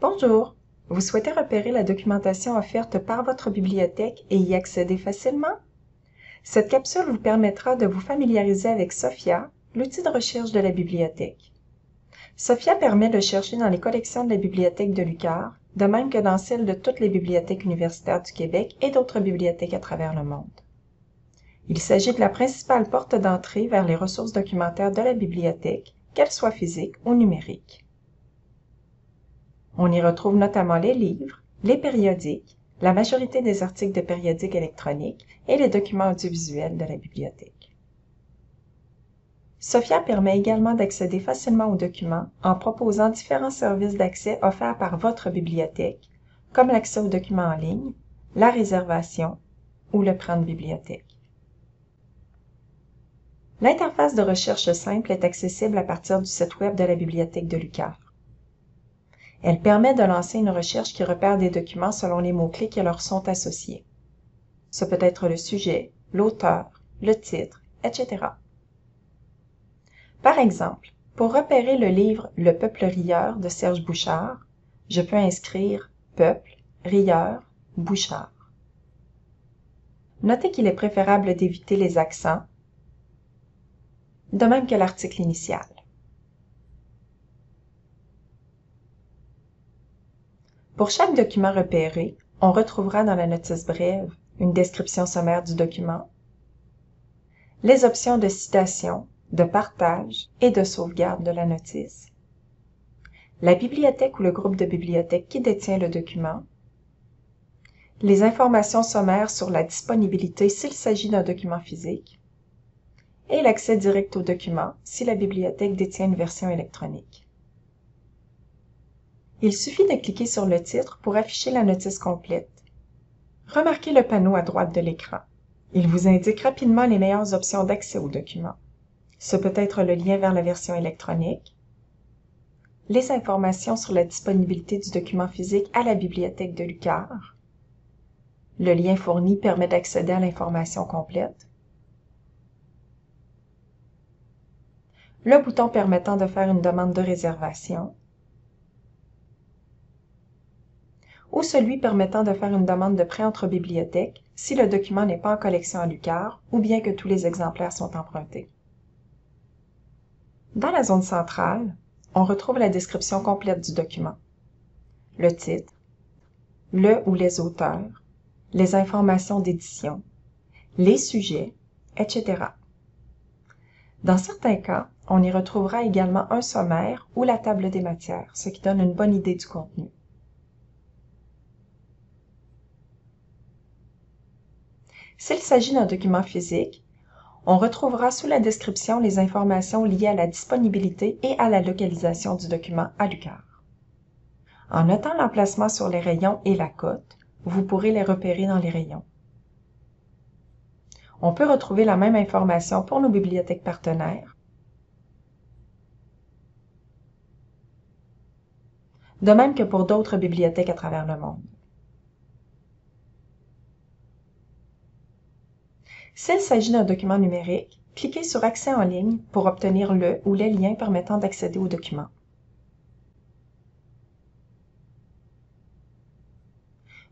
Bonjour! Vous souhaitez repérer la documentation offerte par votre bibliothèque et y accéder facilement? Cette capsule vous permettra de vous familiariser avec SOPHIA, l'outil de recherche de la bibliothèque. SOPHIA permet de chercher dans les collections de la bibliothèque de l'UQAR, de même que dans celles de toutes les bibliothèques universitaires du Québec et d'autres bibliothèques à travers le monde. Il s'agit de la principale porte d'entrée vers les ressources documentaires de la bibliothèque, qu'elles soient physiques ou numériques. On y retrouve notamment les livres, les périodiques, la majorité des articles de périodiques électroniques et les documents audiovisuels de la bibliothèque. SOPHIA permet également d'accéder facilement aux documents en proposant différents services d'accès offerts par votre bibliothèque, comme l'accès aux documents en ligne, la réservation ou le prêt de bibliothèque. L'interface de recherche simple est accessible à partir du site web de la bibliothèque de l'UQAR. Elle permet de lancer une recherche qui repère des documents selon les mots-clés qui leur sont associés. Ce peut être le sujet, l'auteur, le titre, etc. Par exemple, pour repérer le livre Le Peuple rieur de Serge Bouchard, je peux inscrire Peuple, rieur, Bouchard. Notez qu'il est préférable d'éviter les accents, de même que l'article initial. Pour chaque document repéré, on retrouvera dans la notice brève une description sommaire du document, les options de citation, de partage et de sauvegarde de la notice, la bibliothèque ou le groupe de bibliothèques qui détient le document, les informations sommaires sur la disponibilité s'il s'agit d'un document physique, et l'accès direct au document si la bibliothèque détient une version électronique. Il suffit de cliquer sur le titre pour afficher la notice complète. Remarquez le panneau à droite de l'écran. Il vous indique rapidement les meilleures options d'accès au document. Ce peut être le lien vers la version électronique, les informations sur la disponibilité du document physique à la bibliothèque de l'UQAR. Le lien fourni permet d'accéder à l'information complète. Le bouton permettant de faire une demande de réservation. Ou celui permettant de faire une demande de prêt entre bibliothèques si le document n'est pas en collection à l'UQAR ou bien que tous les exemplaires sont empruntés. Dans la zone centrale, on retrouve la description complète du document, le titre, le ou les auteurs, les informations d'édition, les sujets, etc. Dans certains cas, on y retrouvera également un sommaire ou la table des matières, ce qui donne une bonne idée du contenu. S'il s'agit d'un document physique, on retrouvera sous la description les informations liées à la disponibilité et à la localisation du document à l'UQAR. En notant l'emplacement sur les rayons et la cote, vous pourrez les repérer dans les rayons. On peut retrouver la même information pour nos bibliothèques partenaires, de même que pour d'autres bibliothèques à travers le monde. S'il s'agit d'un document numérique, cliquez sur Accès en ligne pour obtenir le ou les liens permettant d'accéder au document.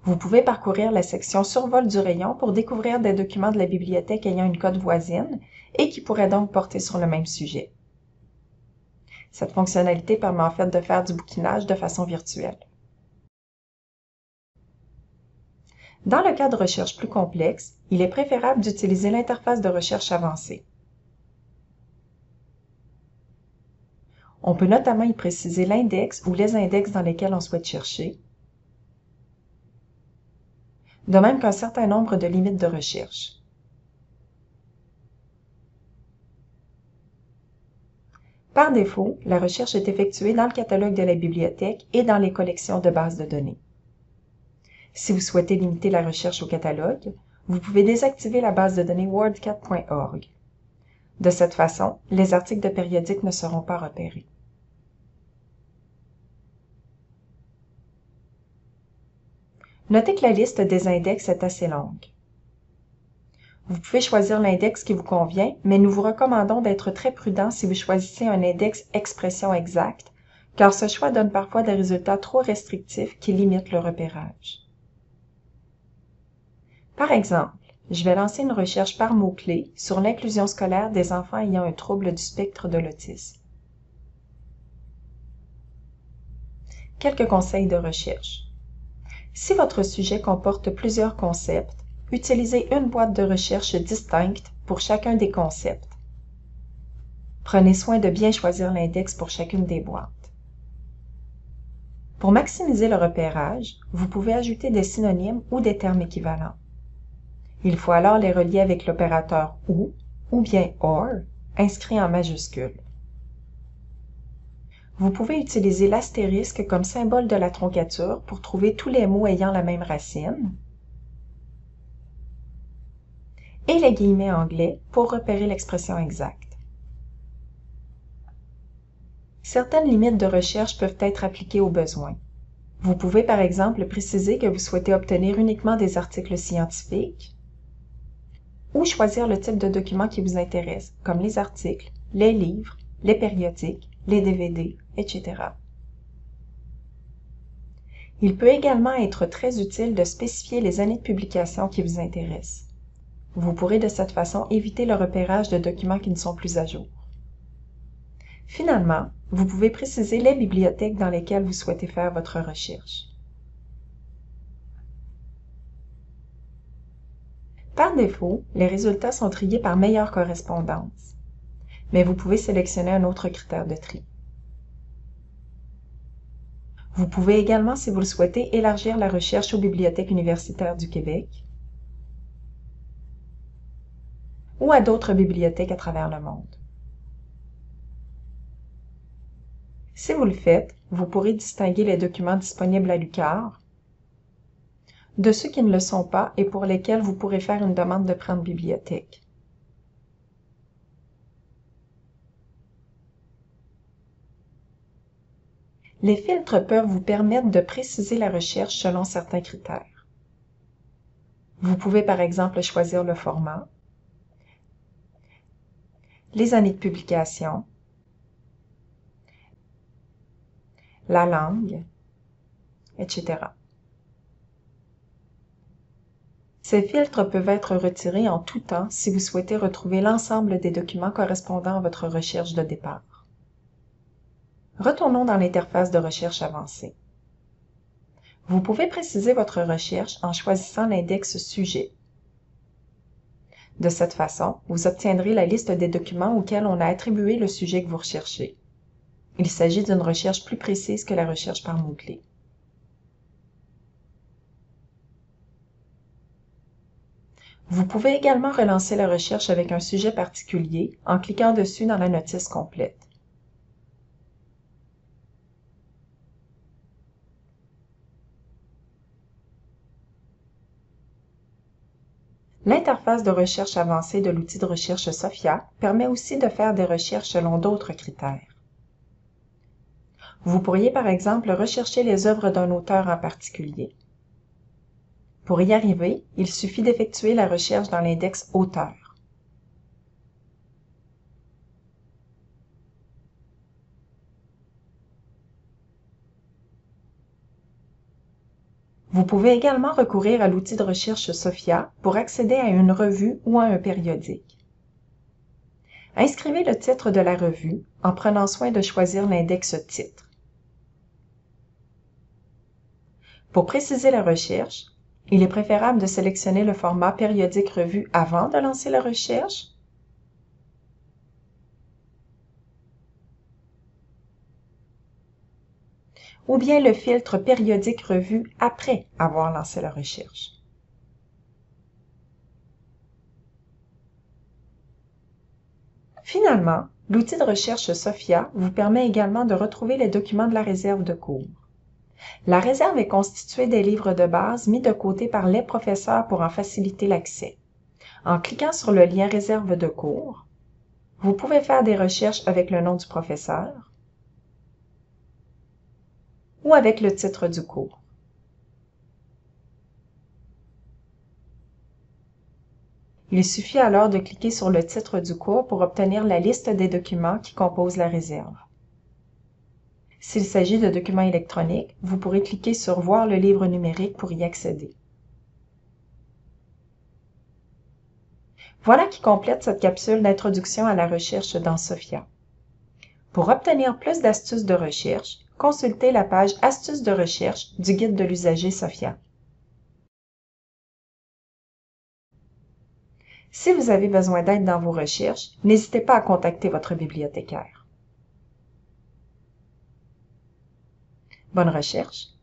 Vous pouvez parcourir la section Survol du rayon pour découvrir des documents de la bibliothèque ayant une cote voisine et qui pourraient donc porter sur le même sujet. Cette fonctionnalité permet en fait de faire du bouquinage de façon virtuelle. Dans le cas de recherche plus complexe, il est préférable d'utiliser l'interface de recherche avancée. On peut notamment y préciser l'index ou les index dans lesquels on souhaite chercher, de même qu'un certain nombre de limites de recherche. Par défaut, la recherche est effectuée dans le catalogue de la bibliothèque et dans les collections de bases de données. Si vous souhaitez limiter la recherche au catalogue, vous pouvez désactiver la base de données wordcat.org. De cette façon, les articles de périodiques ne seront pas repérés. Notez que la liste des index est assez longue. Vous pouvez choisir l'index qui vous convient, mais nous vous recommandons d'être très prudent si vous choisissez un index expression exacte, car ce choix donne parfois des résultats trop restrictifs qui limitent le repérage. Par exemple, je vais lancer une recherche par mots-clés sur l'inclusion scolaire des enfants ayant un trouble du spectre de l'autisme. Quelques conseils de recherche. Si votre sujet comporte plusieurs concepts, utilisez une boîte de recherche distincte pour chacun des concepts. Prenez soin de bien choisir l'index pour chacune des boîtes. Pour maximiser le repérage, vous pouvez ajouter des synonymes ou des termes équivalents. Il faut alors les relier avec l'opérateur ou bien OR, inscrit en majuscule. Vous pouvez utiliser l'astérisque comme symbole de la troncature pour trouver tous les mots ayant la même racine, et les guillemets anglais pour repérer l'expression exacte. Certaines limites de recherche peuvent être appliquées aux besoins. Vous pouvez par exemple préciser que vous souhaitez obtenir uniquement des articles scientifiques ou choisir le type de document qui vous intéresse, comme les articles, les livres, les périodiques, les DVD, etc. Il peut également être très utile de spécifier les années de publication qui vous intéressent. Vous pourrez de cette façon éviter le repérage de documents qui ne sont plus à jour. Finalement, vous pouvez préciser les bibliothèques dans lesquelles vous souhaitez faire votre recherche. Par défaut, les résultats sont triés par meilleure correspondance, mais vous pouvez sélectionner un autre critère de tri. Vous pouvez également, si vous le souhaitez, élargir la recherche aux bibliothèques universitaires du Québec ou à d'autres bibliothèques à travers le monde. Si vous le faites, vous pourrez distinguer les documents disponibles à l'UQAR de ceux qui ne le sont pas et pour lesquels vous pourrez faire une demande de prendre bibliothèque. Les filtres peuvent vous permettre de préciser la recherche selon certains critères. Vous pouvez par exemple choisir le format, les années de publication, la langue, etc. Ces filtres peuvent être retirés en tout temps si vous souhaitez retrouver l'ensemble des documents correspondant à votre recherche de départ. Retournons dans l'interface de recherche avancée. Vous pouvez préciser votre recherche en choisissant l'index Sujet. De cette façon, vous obtiendrez la liste des documents auxquels on a attribué le sujet que vous recherchez. Il s'agit d'une recherche plus précise que la recherche par mots-clés. Vous pouvez également relancer la recherche avec un sujet particulier en cliquant dessus dans la notice complète. L'interface de recherche avancée de l'outil de recherche Sophia permet aussi de faire des recherches selon d'autres critères. Vous pourriez par exemple rechercher les œuvres d'un auteur en particulier. Pour y arriver, il suffit d'effectuer la recherche dans l'index Auteur. Vous pouvez également recourir à l'outil de recherche Sophia pour accéder à une revue ou à un périodique. Inscrivez le titre de la revue en prenant soin de choisir l'index Titre. Pour préciser la recherche, il est préférable de sélectionner le format périodique revue avant de lancer la recherche ou bien le filtre périodique revue après avoir lancé la recherche. Finalement, l'outil de recherche Sophia vous permet également de retrouver les documents de la réserve de cours. La réserve est constituée des livres de base mis de côté par les professeurs pour en faciliter l'accès. En cliquant sur le lien Réserve de cours, vous pouvez faire des recherches avec le nom du professeur ou avec le titre du cours. Il suffit alors de cliquer sur le titre du cours pour obtenir la liste des documents qui composent la réserve. S'il s'agit de documents électroniques, vous pourrez cliquer sur « Voir le livre numérique » pour y accéder. Voilà qui complète cette capsule d'introduction à la recherche dans Sophia. Pour obtenir plus d'astuces de recherche, consultez la page Astuces de recherche du guide de l'usager Sophia. Si vous avez besoin d'aide dans vos recherches, n'hésitez pas à contacter votre bibliothécaire. Bonne recherche!